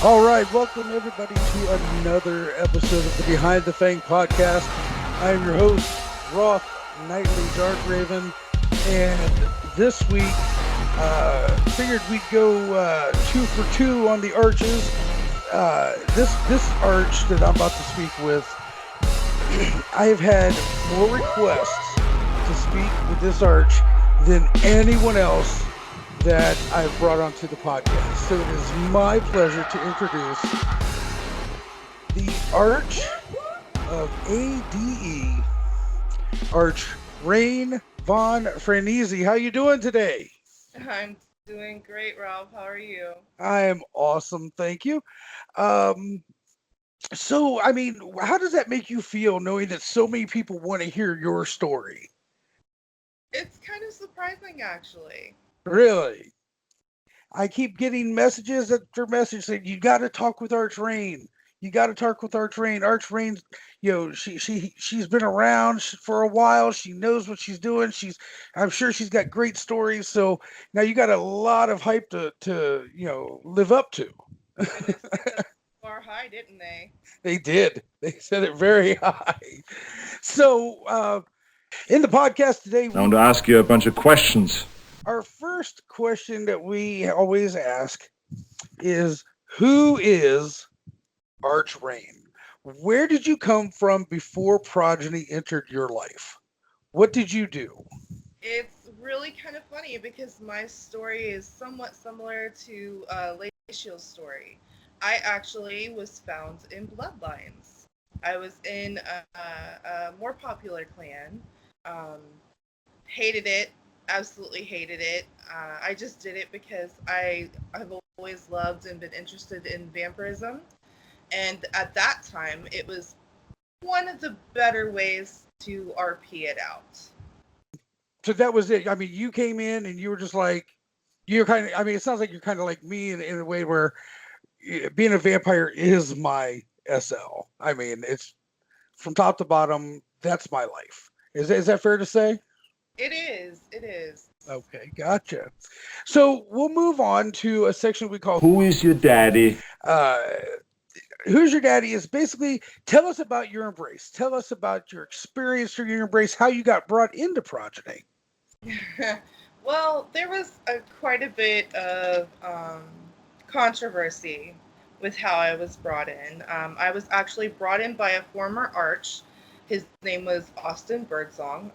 All right, welcome everybody to another episode of the Behind the Fang podcast. I am your host, Rauth, Nightly Darkraven, and this week figured we'd go 2 for 2 on the arches. This arch that I'm about to speak with, I have had more requests to speak with this arch than anyone else that I've brought onto the podcast. So it is my pleasure to introduce the Arch of ADE, Arch Raine Mapholisto. How you doing today? I'm doing great, Ralph. How are you? I am awesome, thank you. Um, how does that make you feel knowing that so many people want to hear your story? It's kind of surprising, actually. Really? I keep getting messages after message saying you got to talk with Arch Raine. You got to talk with Arch Raine. Arch Raine's, she's been around for a while. She knows what she's doing. I'm sure she's got great stories. So now you got a lot of hype to live up to. And they set the bar high, didn't they? They did. They set it very high. So in the podcast today, I want to ask you a bunch of questions. our first question that we always ask is, who is Arch Raine? Where did you come from before Progeny entered your life? What did you do? It's really kind of funny because my story is somewhat similar to Laciel's story. I actually was found in Bloodlines. I was in a more popular clan. Um, Hated it, absolutely hated it. I just did it because I've always loved and been interested in vampirism. And at that time, it was one of the better ways to RP it out. So that was it. I mean, you came in and you were just like, you're kind of, I mean, it sounds like you're kind of like me in a way where being a vampire is my SL. I mean, it's from top to bottom, that's my life. Is that fair to say? It is. It is. Okay, gotcha. So we'll move on to a section we call Who is your daddy? uh, Who's Your Daddy is basically tell us about your embrace. Tell us about your experience through your embrace, how you got brought into Progeny. Well, there was quite a bit of controversy with how I was brought in. I was actually brought in by a former Arch. His name was Austin Birdsong.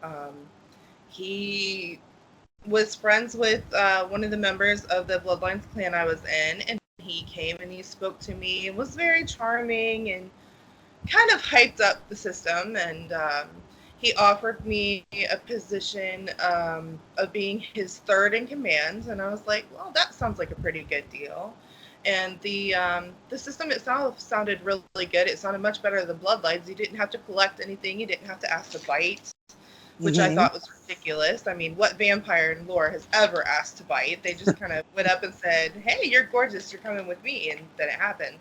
He was friends with one of the members of the Bloodlines clan I was in, and he came and he spoke to me and was very charming and kind of hyped up the system. And he offered me a position of being his third in command, and I was like, well, that sounds like a pretty good deal. And the system itself sounded really good. It sounded much better than Bloodlines. You didn't have to collect anything. You didn't have to ask to bite, which I thought was ridiculous. I mean, what vampire in lore has ever asked to bite? They just kind of went up and said, hey, you're gorgeous, you're coming with me, and then it happened.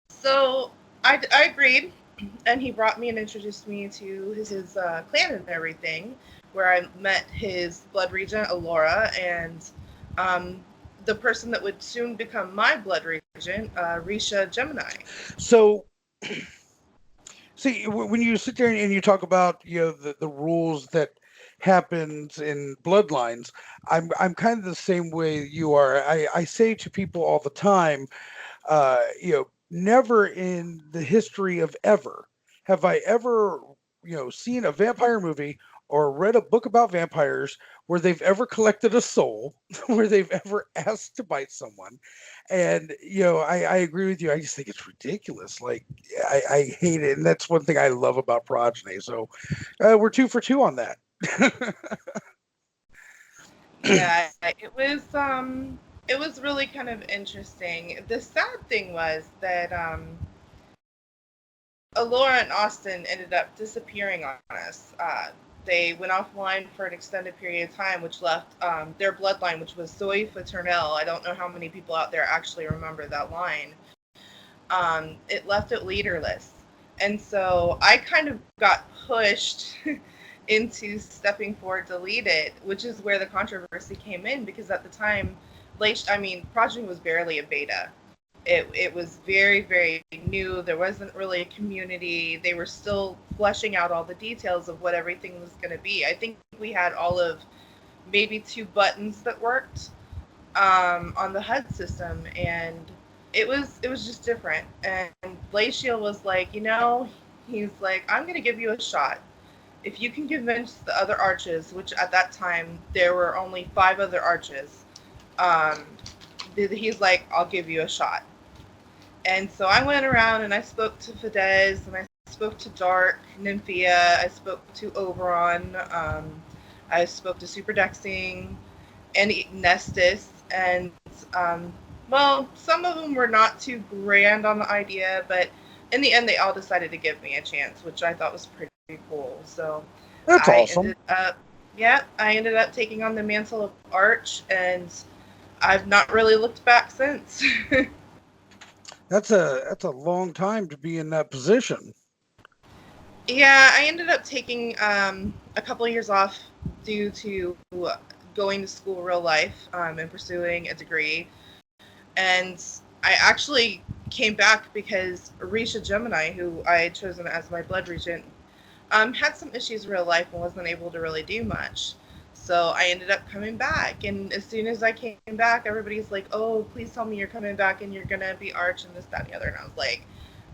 So I agreed, and he brought me and introduced me to his clan and everything, where I met his blood regent, Alora, and the person that would soon become my blood regent, Risha Gemini. So, see, when you sit there and you talk about the rules that happens in Bloodlines, I'm kind of the same way you are. I say to people all the time, never in the history of ever have I ever seen a vampire movie or read a book about vampires where they've ever collected a soul, where they've ever asked to bite someone. And I agree with you. I just think it's ridiculous. Like I hate it, and that's one thing I love about Progeny. So we're 2 for 2 on that. Yeah, it was really kind of interesting. The sad thing was that Alora and Austin ended up disappearing on us. They went offline for an extended period of time, which left their bloodline, which was Zoe Fraternelle. I don't know how many people out there actually remember that line. It left it leaderless. And so I kind of got pushed into stepping forward to lead it, which is where the controversy came in, because at the time Progeny was barely a beta. It was very, very new. There wasn't really a community. They were still fleshing out all the details of what everything was going to be. I think we had all of maybe 2 buttons that worked on the HUD system, and it was just different. And Glacial was like, he's like, I'm going to give you a shot. If you can convince the other arches, which at that time there were only 5 other arches, he's like, I'll give you a shot. And so I went around and I spoke to Fidesz, and I spoke to Dark, Nymphia, I spoke to Oberon, I spoke to Superdexing, and Nestus, and some of them were not too grand on the idea, but in the end they all decided to give me a chance, which I thought was pretty cool. So That's awesome. I ended up taking on the mantle of Arch, and I've not really looked back since. That's a long time to be in that position. Yeah, I ended up taking a couple of years off due to going to school real life and pursuing a degree. And I actually came back because Risha Gemini, who I had chosen as my blood regent, had some issues in real life and wasn't able to really do much. So I ended up coming back, and as soon as I came back, everybody's like, oh, please tell me you're coming back and you're going to be Arch and this, that, and the other. And I was like,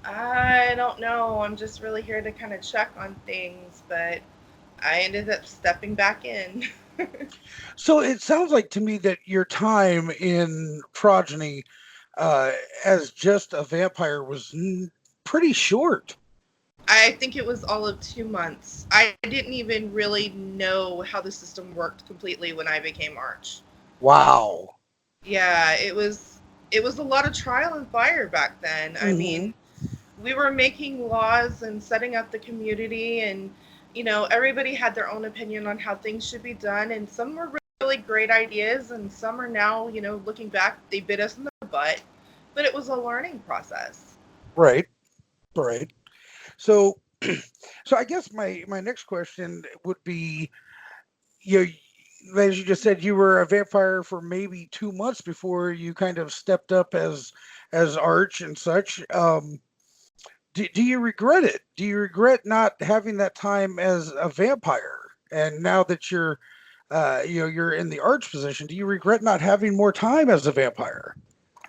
I don't know. I'm just really here to kind of check on things, but I ended up stepping back in. So it sounds like to me that your time in Progeny as just a vampire was pretty short. I think it was all of 2 months. I didn't even really know how the system worked completely when I became Arch. Wow. Yeah, it was a lot of trial and fire back then. Mm-hmm. I mean, we were making laws and setting up the community, and everybody had their own opinion on how things should be done, and some were really great ideas, and some are now, looking back, they bit us in the butt, but it was a learning process. Right. So I guess my next question would be, as you just said, you were a vampire for maybe 2 months before you kind of stepped up as Arch and such. Do you regret it? Do you regret not having that time as a vampire? And now that you're in the Arch position, do you regret not having more time as a vampire?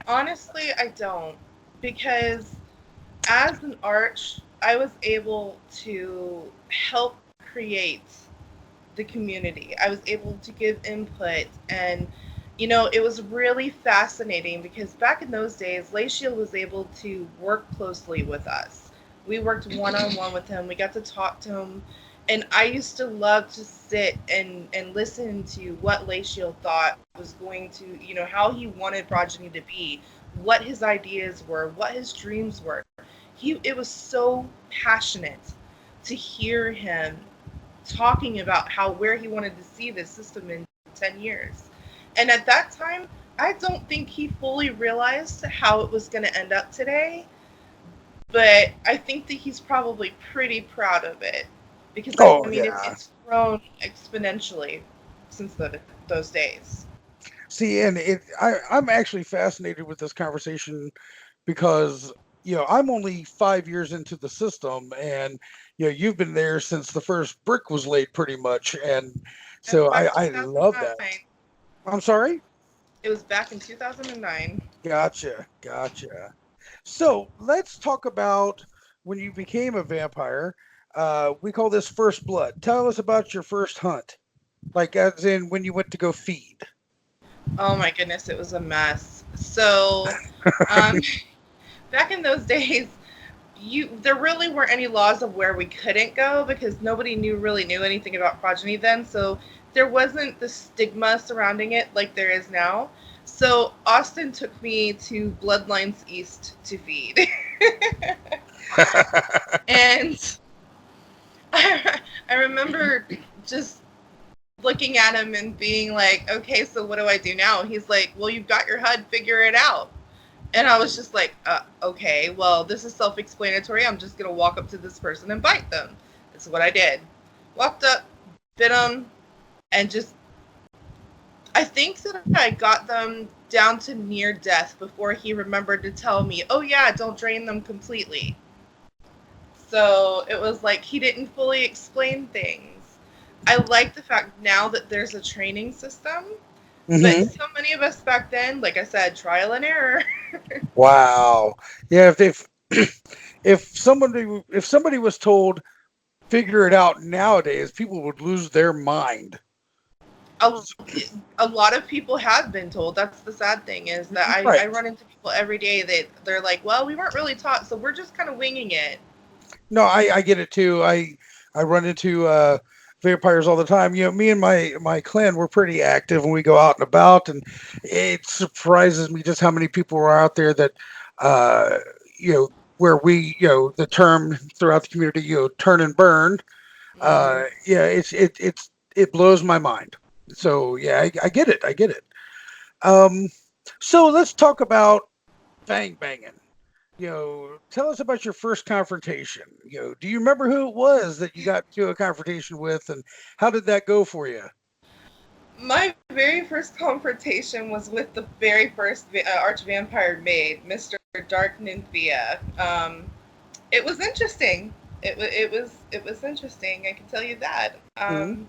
Honestly, I don't, because as an Arch, I was able to help create the community. I was able to give input, and it was really fascinating because back in those days, Glacial was able to work closely with us. We worked one-on-one with him. We got to talk to him, and I used to love to sit and listen to what Glacial thought was going to, how he wanted Progeny to be, what his ideas were, what his dreams were. It was so passionate to hear him talking about where he wanted to see this system in 10 years. And at that time, I don't think he fully realized how it was going to end up today. But I think that he's probably pretty proud of it. Because, it's grown exponentially since those days. See, and I'm actually fascinated with this conversation because, I'm only 5 years into the system, and, you've been there since the first brick was laid pretty much. And so I love that. I'm sorry? It was back in 2009. Gotcha. So let's talk about when you became a vampire. We call this first blood. Tell us about your first hunt, like as in when you went to go feed. Oh my goodness, it was a mess. So, back in those days, there really weren't any laws of where we couldn't go because nobody really knew anything about Progeny then. So there wasn't the stigma surrounding it like there is now. So Austin took me to Bloodlines East to feed. And I remember just looking at him and being like, okay, so what do I do now? He's like, well, you've got your HUD, figure it out. And I was just like, okay, well, this is self-explanatory. I'm just going to walk up to this person and bite them. That's what I did. Walked up, bit them, and I think that I got them down to near death before he remembered to tell me, oh yeah, don't drain them completely. So it was like he didn't fully explain things. I like the fact now that there's a training system, but Mm-hmm. so many of us back then, like I said, trial and error. Wow. Yeah. If somebody was told figure it out nowadays, people would lose their mind. a, a lot of people have been told. That's the sad thing, is that I Right. run into people every day that they're like, well, we weren't really taught, so we're just kind of winging it. No, I get it too. I run into vampires all the time. Me and my clan, we're pretty active when we go out and about, and it surprises me just how many people are out there that uh, where the term throughout the community, turn and burn. Hmm. Yeah, it blows my mind. So yeah, I get it. I get it. Um, so let's talk about Fang banging. Tell us about your first confrontation. Do you remember who it was that you got to a confrontation with, and how did that go for you? My very first confrontation was with the very first arch vampire maid, Mr. Dark Nymphia. It was interesting. It was interesting. I can tell you that. Hmm.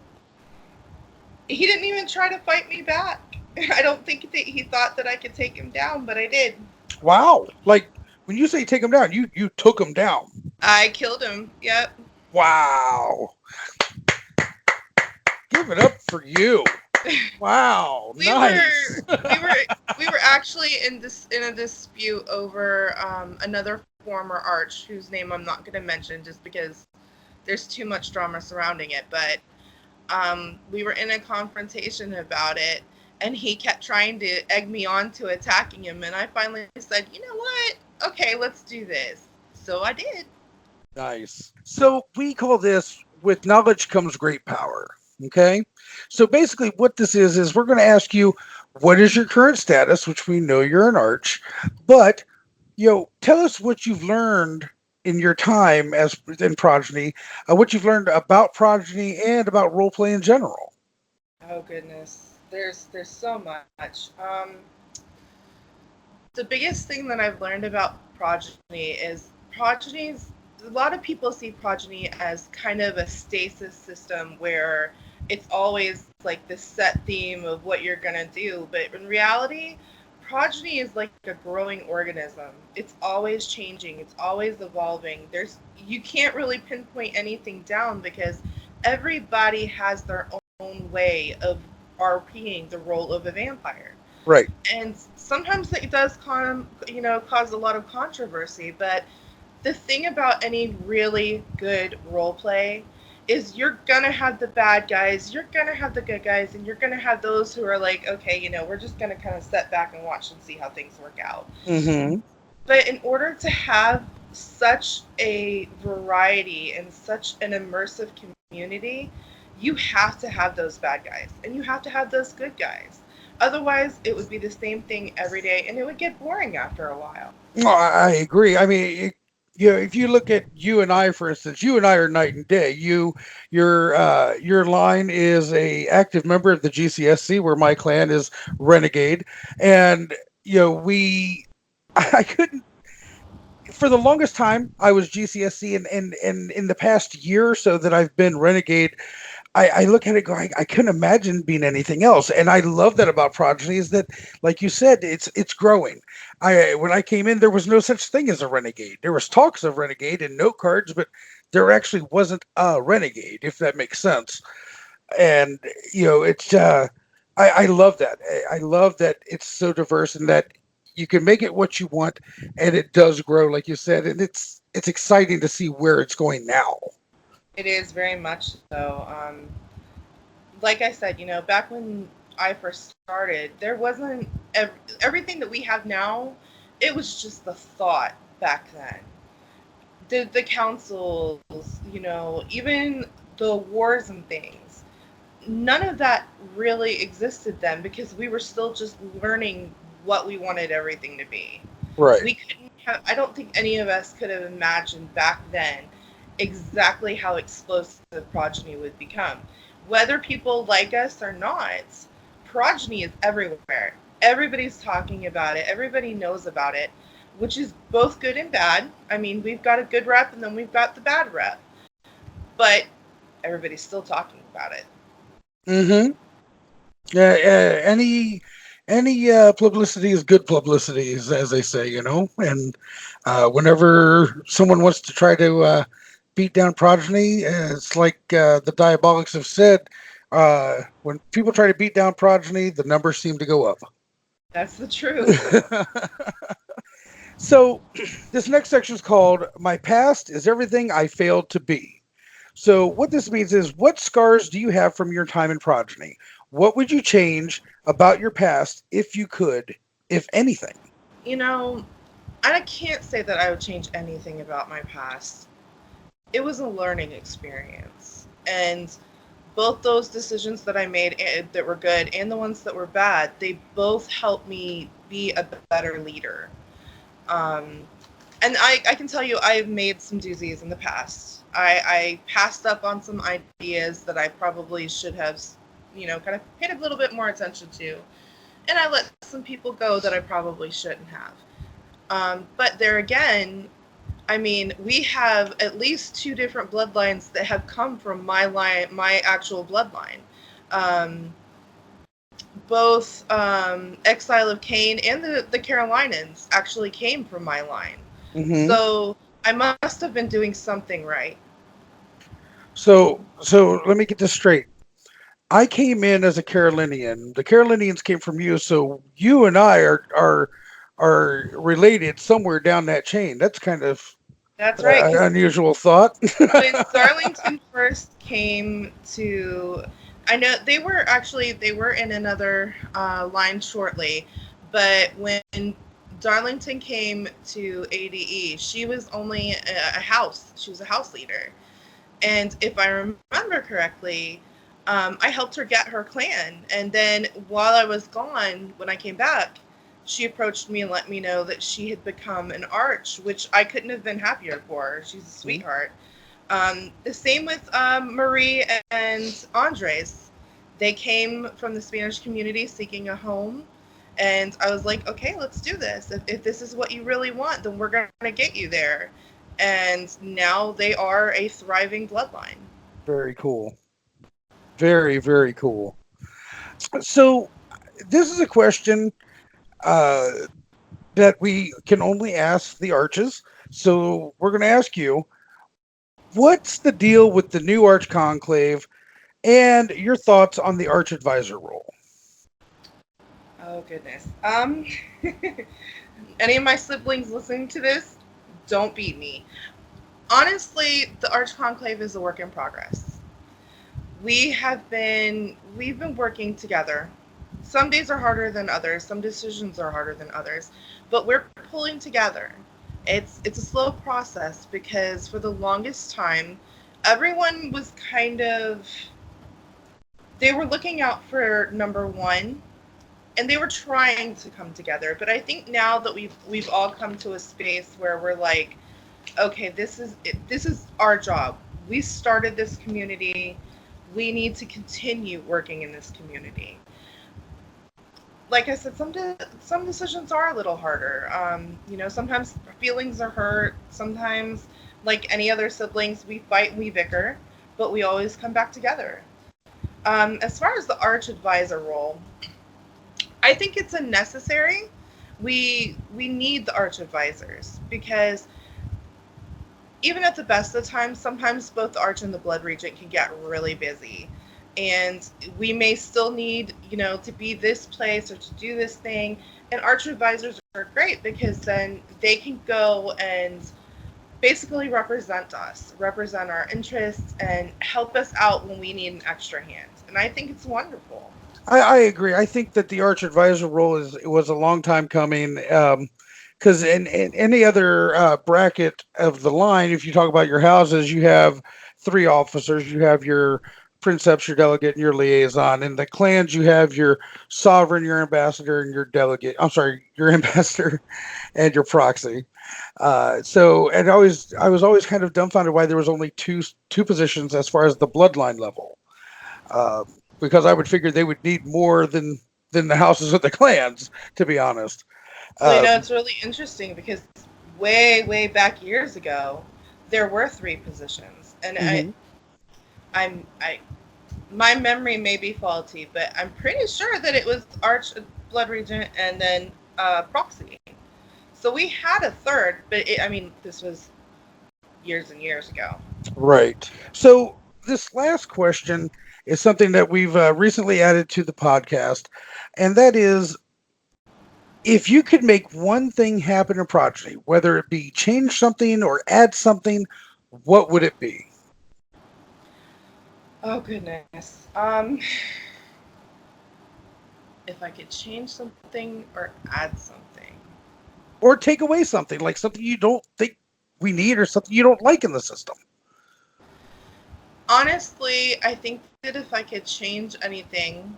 He didn't even try to fight me back. I don't think that he thought that I could take him down, but I did. Wow! Like when you say take him down, you took him down. I killed him. Yep. Wow! Give it up for you. Wow! we Nice. were we were we were actually in a dispute over another former arch whose name I'm not going to mention just because there's too much drama surrounding it. But we were in a confrontation about it, and he kept trying to egg me on to attacking him, and I finally said, you know what? Okay, let's do this. So I did. Nice. So we call this with knowledge comes great power. Okay. So basically, what this is we're going to ask you what is your current status, which we know you're an arch, but tell us what you've learned in your time as in Progeny, what you've learned about Progeny and about roleplay in general. Oh goodness, there's so much. The biggest thing that I've learned about Progeny is progenies. A lot of people see Progeny as kind of a stasis system where it's always like this set theme of what you're gonna do, but in reality, Progeny is like a growing organism. It's always changing. It's always evolving. You can't really pinpoint anything down because everybody has their own way of RPing the role of a vampire, Right. and sometimes it does cause a lot of controversy. But the thing about any really good role play is you're gonna have the bad guys, you're gonna have the good guys, and you're gonna have those who are like, okay, we're just gonna kind of step back and watch and see how things work out. Mm-hmm. But in order to have such a variety and such an immersive community, you have to have those bad guys and you have to have those good guys. Otherwise, it would be the same thing every day and it would get boring after a while. No, I agree. I mean, if you look at you and I, for instance, you and I are night and day. Your line is a active member of the GCSC, where my clan is Renegade, and we. I couldn't for the longest time. I was GCSC, and in the past year or so that I've been Renegade, I look at it going, I couldn't imagine being anything else. And I love that about Progeny is that, like you said, it's growing. When I came in, there was no such thing as a renegade. There was talks of renegade and note cards, but there actually wasn't a renegade, if that makes sense. And it's I love that. I love that it's so diverse and that you can make it what you want, and it does grow, like you said, and it's exciting to see where it's going now. It is very much so. Like I said, back when I first started, there wasn't everything that we have now. It was just the thought back then. The councils, even the wars and things, none of that really existed then because we were still just learning what we wanted everything to be. Right. We couldn't have, I don't think any of us could have imagined back then exactly how explosive Progeny would become. Whether people like us or not, Progeny is everywhere. Everybody's talking about it. Everybody knows about it, which is both good and bad. I mean, we've got a good rep and then we've got the bad rep. But everybody's still talking about it. Mm-hmm. Any publicity is good publicity, as they say, And whenever someone wants to try to beat down Progeny, it's like the Diabolics have said. When people try to beat down Progeny, the numbers seem to go up. That's the truth. So, this next section is called "My Past is Everything I Failed to Be." So, what this means is, what scars do you have from your time in Progeny? What would you change about your past if you could, if anything? You know, I can't say that I would change anything about my past. It was a learning experience. And both those decisions that I made that were good and the ones that were bad, they both helped me be a better leader. Um, and I can tell you, I've made some doozies in the past. I passed up on some ideas that I probably should have, kind of paid a little bit more attention to. And I let some people go that I probably shouldn't have. But there again, I mean, we have at least two different bloodlines that have come from my line, my actual bloodline. Um, both Exile of Cain and the Carolinans actually came from my line. Mm-hmm. So I must have been doing something right. So let me get this straight. I came in as a Carolinian. The Carolinians came from you, so you and I are related somewhere down that chain. That's kind of That's right. Because unusual thought. when Darlington first came to, I know they were in another line shortly, but when Darlington came to ADE, she was only a house. She was a house leader, and if I remember correctly, I helped her get her clan. And then while I was gone, when I came back, she approached me and let me know that she had become an arch, which I couldn't have been happier for her. She's a sweetheart. The same with Marie and Andres. They came from the Spanish community seeking a home. And I was like, okay, let's do this. If this is what you really want, then we're going to get you there. And now they are a thriving bloodline. Very cool. Very, very cool. So, this is a question uh, that we can only ask the arches. So, we're going to ask you, what's the deal with the new Arch Conclave and your thoughts on the Arch Advisor role? Oh goodness. Any of my siblings listening to this, don't beat me. Honestly, the Arch Conclave is a work in progress. We've been working together. Some days are harder than others, some decisions are harder than others, but we're pulling together. It's a slow process because for the longest time everyone was kind of, they were looking out for number 1 and they were trying to come together. But I think now that we've all come to a space where we're like, okay, this is our job. We started this community. We need to continue working in this community. Like I said, some decisions are a little harder. Sometimes feelings are hurt. Sometimes, like any other siblings, we fight and we bicker, but we always come back together. As far as the Arch Advisor role, I think it's a necessary. We need the Arch Advisors because even at the best of times, sometimes both the Arch and the Blood Regent can get really busy. And we may still need, to be this place or to do this thing. And Arch Advisors are great because then they can go and basically represent us, represent our interests, and help us out when we need an extra hand. And I think it's wonderful. I agree. I think that the Arch Advisor role was a long time coming. Because in any other bracket of the line, if you talk about your houses, you have 3 officers. You have your princeps, your delegate, and your liaison. In the clans, you have your sovereign, your ambassador, and your delegate. I'm sorry, your ambassador and your proxy. And I was always kind of dumbfounded why there was only two positions as far as the bloodline level, uh, because I would figure they would need more than than the houses of the clans, to be honest. Well, Uh, it's really interesting because way back years ago, there were three positions, and mhm. I my memory may be faulty, but I'm pretty sure that it was Arch, Blood Regent, and then Proxy. So we had a third, but this was years and years ago. Right. So this last question is something that we've recently added to the podcast, and that is, if you could make one thing happen in Progeny, whether it be change something or add something, what would it be? Oh goodness. If I could change something or add something. Or take away something, like something you don't think we need or something you don't like in the system? Honestly, I think that if I could change anything,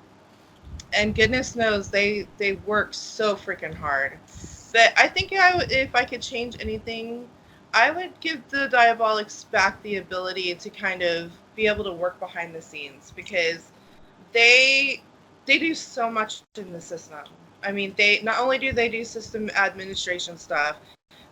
and goodness knows they work so freaking hard, but I think if I could change anything, I would give the Diabolics back the ability to kind of be able to work behind the scenes, because they they do so much in the system. I mean, they not only do they do system administration stuff,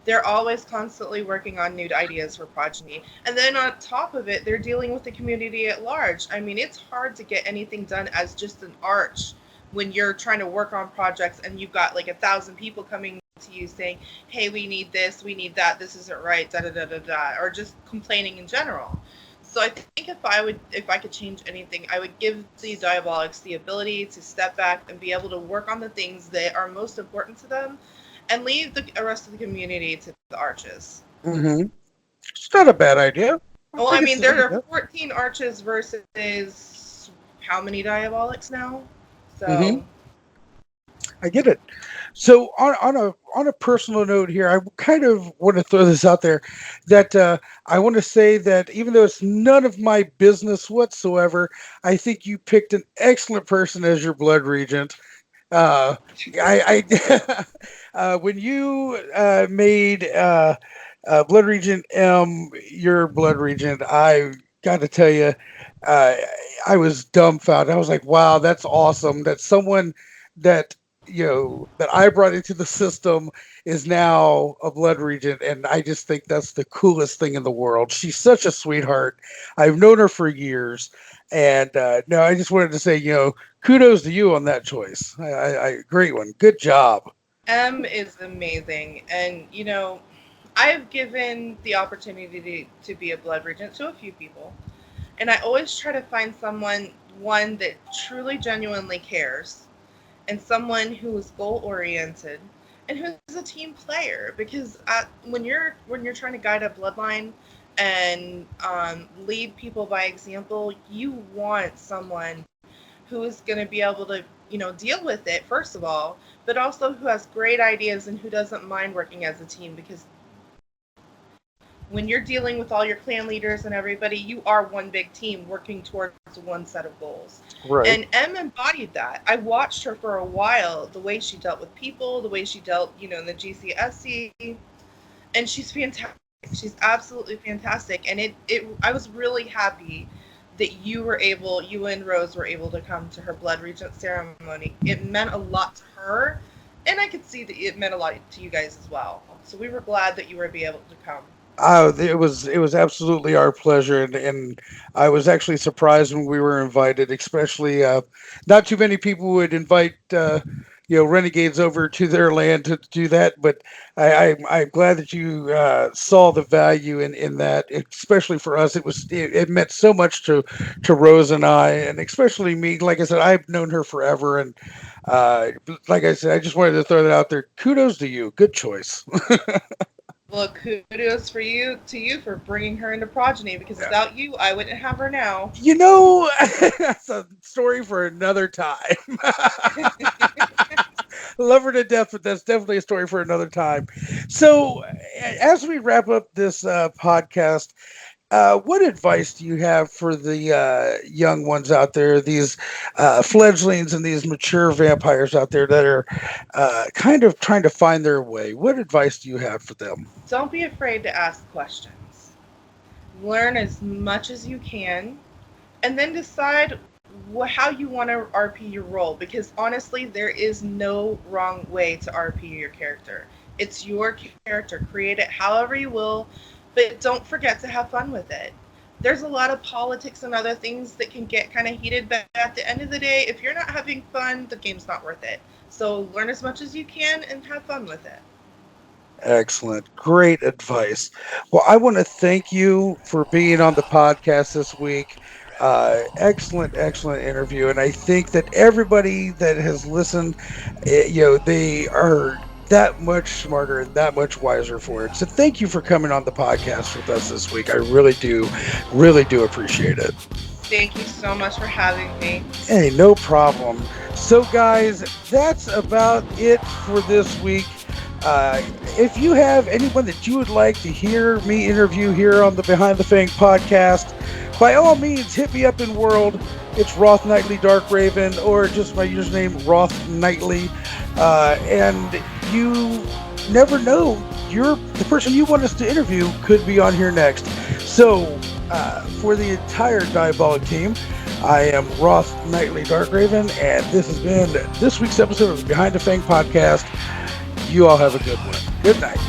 they're always constantly working on new ideas for Progeny. And then on top of it, they're dealing with the community at large. I mean, it's hard to get anything done as just an arch when you're trying to work on projects and you've got like 1,000 people coming to you saying, hey, we need this, we need that, this isn't right, da da da da da, or just complaining in general. So I think if I could change anything, I would give the Diabolics the ability to step back and be able to work on the things that are most important to them, and leave the rest of the community to the arches. Mm-hmm. It's not a bad idea. I Well, I think mean, it's I there think are 14 arches versus how many Diabolics now? mm-hmm. So, I get it. So on a personal note here, I kind of want to throw this out there that I want to say that even though it's none of my business whatsoever, I think you picked an excellent person as your blood regent. Uh, I when you made Blood Regent M your Blood Regent, I got to tell you, uh, I was dumbfounded. I was like, "Wow, that's awesome! That someone that that I brought into the system is now a Blood Regent," and I just think that's the coolest thing in the world. She's such a sweetheart. I've known her for years, and no, I just wanted to say, kudos to you on that choice. Great one. Good job. M is amazing. And, I've given the opportunity to be a blood regent to a few people. And I always try to find one that truly, genuinely cares, and someone who is goal oriented, and who's a team player. Because when you're trying to guide a bloodline and lead people by example, you want someone who is going to be able to deal with it, first of all, but also who has great ideas and who doesn't mind working as a team. Because when you're dealing with all your clan leaders and everybody, you are one big team working towards one set of goals. Right. And M embodied that. I watched her for a while, the way she dealt with people, the way she dealt, in the GCSC, and she's fantastic. She's absolutely fantastic. And I was really happy that you and Rose were able to come to her blood regent ceremony. It meant a lot to her, and I could see that it meant a lot to you guys as well. So we were glad that you were able to come. It was absolutely our pleasure, and I was actually surprised when we were invited. Especially, not too many people would invite renegades over to their land to do that. But I'm glad that you saw the value in that. Especially for us, it meant so much to Rose and I, and especially me. Like I said, I've known her forever, and like I said, I just wanted to throw that out there. Kudos to you. Good choice. Well, kudos to you for bringing her into Progeny, because without you, I wouldn't have her now. That's a story for another time. Love her to death, but that's definitely a story for another time. So, as we wrap up this podcast, what advice do you have for the young ones out there, these fledglings and these mature vampires out there that are kind of trying to find their way? What advice do you have for them? Don't be afraid to ask questions. Learn as much as you can, and then decide how you want to RP your role, because honestly, there is no wrong way to RP your character. It's your character. Create it however you will, but don't forget to have fun with it. There's a lot of politics and other things that can get kind of heated, but at the end of the day, if you're not having fun, the game's not worth it. So learn as much as you can and have fun with it. Excellent. Great advice. Well, I want to thank you for being on the podcast this week. Excellent, excellent interview. And I think that everybody that has listened, they are that much smarter and that much wiser for it. So thank you for coming on the podcast with us this week. I really do appreciate it. Thank you so much for having me. Hey, no problem. So, guys, that's about it for this week. If you have anyone that you would like to hear me interview here on the Behind the Fang podcast, by all means, hit me up in World. It's Rauth Nightly Darkraven, or just my username, Rauth Nightly. And you never know, the person you want us to interview could be on here next. So, for the entire Diabolic team, I am Rauth Nightly Darkraven, and this has been this week's episode of the Behind the Fang podcast. You all have a good one. Good night.